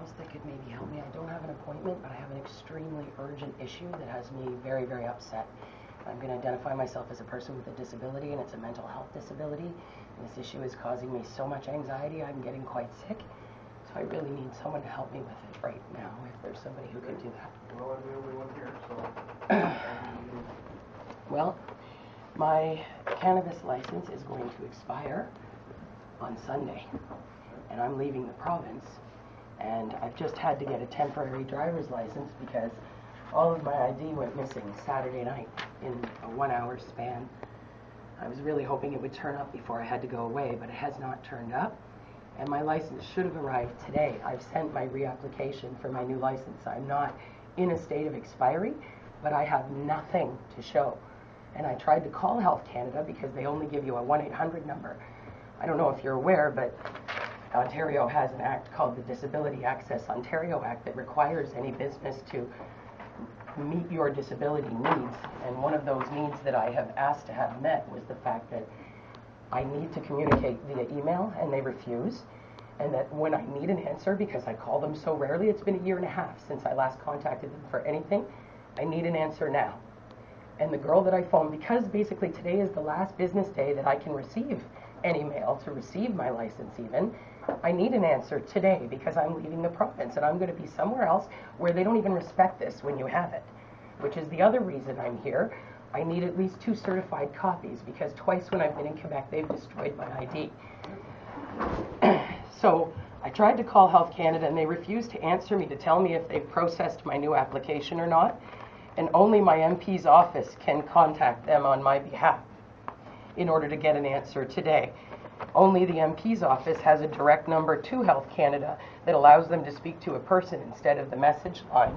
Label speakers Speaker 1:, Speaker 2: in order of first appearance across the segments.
Speaker 1: else that could maybe help me. I don't have an appointment, but I have an extremely urgent issue that has me very, very upset. I'm going to identify myself as a person with a disability, and it's a mental health disability. And this issue is causing me so much anxiety, I'm getting quite sick. So I really need someone to help me with it right now, if there's somebody who can do that.
Speaker 2: Well, I'm the only one here, so...
Speaker 1: Well, my cannabis license is going to expire on Sunday, and I'm leaving the province, and I've just had to get a temporary driver's license because all of my ID went missing Saturday night in a 1-hour span. I was really hoping it would turn up before I had to go away, but it has not turned up, and my license should have arrived today. I've sent my reapplication for my new license. I'm not in a state of expiry, but I have nothing to show. And I tried to call Health Canada because they only give you a 1-800 number. I don't know if you're aware, but Ontario has an act called the Disability Access Ontario Act that requires any business to meet your disability needs. And one of those needs that I have asked to have met was the fact that I need to communicate via email, and they refuse. And that when I need an answer, because I call them so rarely, it's been a 1.5 years since I last contacted them for anything, I need an answer now. And the girl that I phoned, because basically today is the last business day that I can receive any mail to receive my license even, I need an answer today because I'm leaving the province and I'm going to be somewhere else where they don't even respect this when you have it, which is the other reason I'm here. I need at least 2 certified copies because twice when I've been in Quebec, they've destroyed my ID. So I tried to call Health Canada and they refused to answer me to tell me if they've processed my new application or not. And only my MP's office can contact them on my behalf in order to get an answer today. Only the MP's office has a direct number to Health Canada that allows them to speak to a person instead of the message line.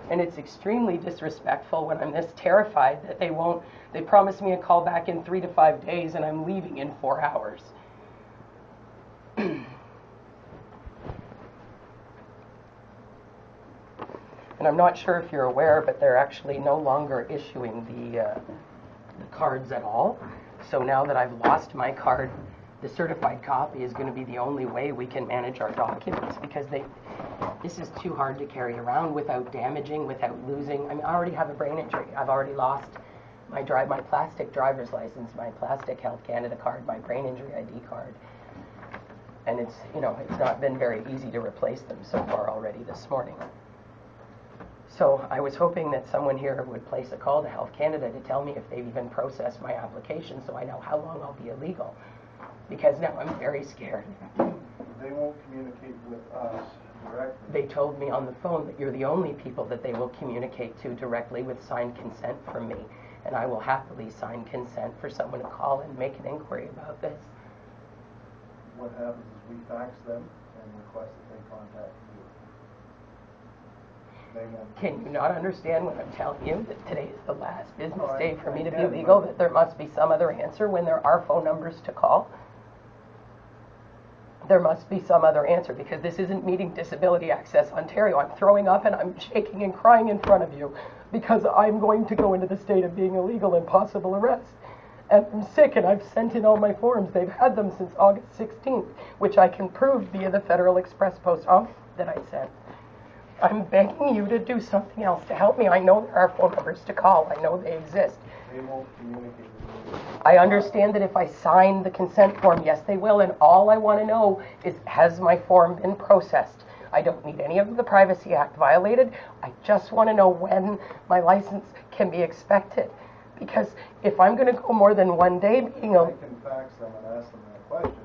Speaker 1: And it's extremely disrespectful when I'm this terrified that they promised me a call back in 3 to 5 days and I'm leaving in 4 hours. And I'm not sure if you're aware, but they're actually no longer issuing the cards at all. So now that I've lost my card, the certified copy is going to be the only way we can manage our documents because this is too hard to carry around without damaging, without losing. I mean, I already have a brain injury. I've already lost my plastic driver's license, my plastic Health Canada card, my brain injury ID card. And it's not been very easy to replace them so far already this morning. So I was hoping that someone here would place a call to Health Canada to tell me if they've even processed my application so I know how long I'll be illegal. Because now I'm very scared.
Speaker 2: They won't communicate with us directly.
Speaker 1: They told me on the phone that you're the only people that they will communicate to directly with signed consent from me. And I will happily sign consent for someone to call and make an inquiry about this.
Speaker 2: What happens is we fax them and request that they contact you.
Speaker 1: Can you not understand when I'm telling you that today is the last business day for me to be legal, that there must be some other answer when there are phone numbers to call? There must be some other answer because this isn't meeting Disability Access Ontario. I'm throwing up and I'm shaking and crying in front of you because I'm going to go into the state of being illegal and possible arrest. And I'm sick and I've sent in all my forms. They've had them since August 16th, which I can prove via the Federal Express Post office that I sent. I'm begging you to do something else to help me. I know there are phone numbers to call. I know they exist.
Speaker 2: They won't communicate with you.
Speaker 1: I understand that if I sign the consent form, yes, they will. And all I want to know is, has my form been processed? I don't need any of the Privacy Act violated. I just want to know when my license can be expected. Because if I'm going to go more than 1 day being
Speaker 2: I can fax them and ask them that question,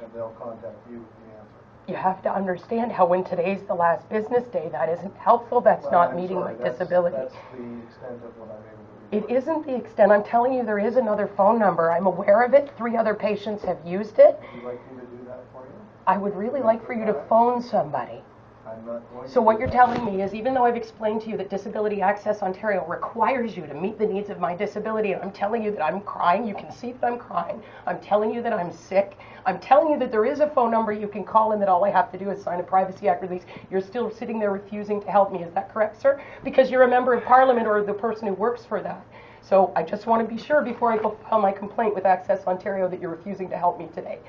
Speaker 2: and they'll contact you with the answer.
Speaker 1: You have to understand how when today's the last business day, that isn't helpful. That's not meeting my disability.
Speaker 2: That's the extent of what I'm able to do.
Speaker 1: It isn't the extent. I'm telling you, there is another phone number. I'm aware of it. 3 other patients have used it.
Speaker 2: Would you like me to do that for you?
Speaker 1: I would really like for you to phone somebody.
Speaker 2: I'm not going
Speaker 1: So
Speaker 2: to
Speaker 1: what
Speaker 2: do
Speaker 1: you're
Speaker 2: that.
Speaker 1: telling me is, even though I've explained to you that Disability Access Ontario requires you to meet the needs of my disability, and I'm telling you that I'm crying, you can see that I'm crying, I'm telling you that I'm sick, I'm telling you that there is a phone number you can call and that all I have to do is sign a Privacy Act release, you're still sitting there refusing to help me. Is that correct, sir? Because you're a member of Parliament or the person who works for that. So I just want to be sure before I go file my complaint with Access Ontario that you're refusing to help me today.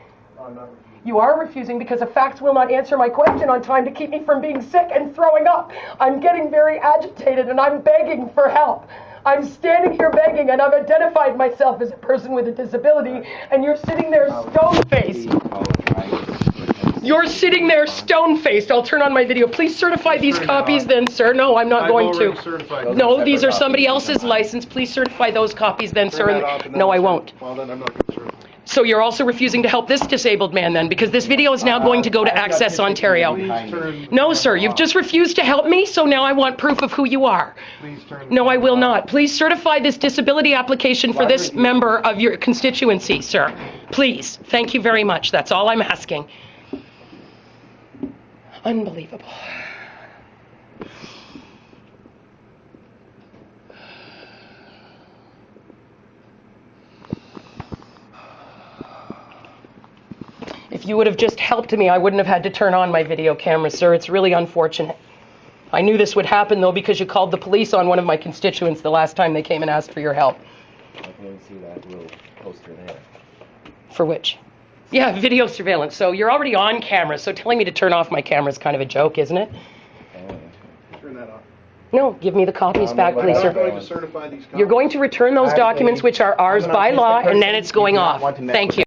Speaker 2: I'm not refusing.
Speaker 1: You are refusing because the facts will not answer my question on time to keep me from being sick and throwing up. I'm getting very agitated and I'm begging for help. I'm standing here begging and I've identified myself as a person with a disability and you're sitting there stone-faced. You're sitting there stone-faced. I'll turn on my video. Please certify these copies then, sir. No, I'm not going to.
Speaker 2: Certified.
Speaker 1: No, these are somebody else's license. Please certify those copies then, sir. No, I won't.
Speaker 2: Well, then I'm not going to certify.
Speaker 1: So you're also refusing to help this disabled man then, because this video is now going to go to Access Ontario. No, sir, you've just refused to help me, so now I want proof of who you are. No, I will not. Please certify this disability application for this member of your constituency, sir. Please. Thank you very much. That's all I'm asking. Unbelievable. If you would have just helped me, I wouldn't have had to turn on my video camera, sir. It's really unfortunate. I knew this would happen, though, because you called the police on one of my constituents the last time they came and asked for your help.
Speaker 3: I can see that little poster there.
Speaker 1: For which? Yeah, video surveillance. So you're already on camera, so telling me to turn off my camera is kind of a joke, isn't it?
Speaker 2: Turn that off.
Speaker 1: No, give me the copies back, please,
Speaker 2: I'm
Speaker 1: sir.
Speaker 2: going to certify these copies.
Speaker 1: You're going to return those documents, which are ours by law, and then it's going off. Thank you.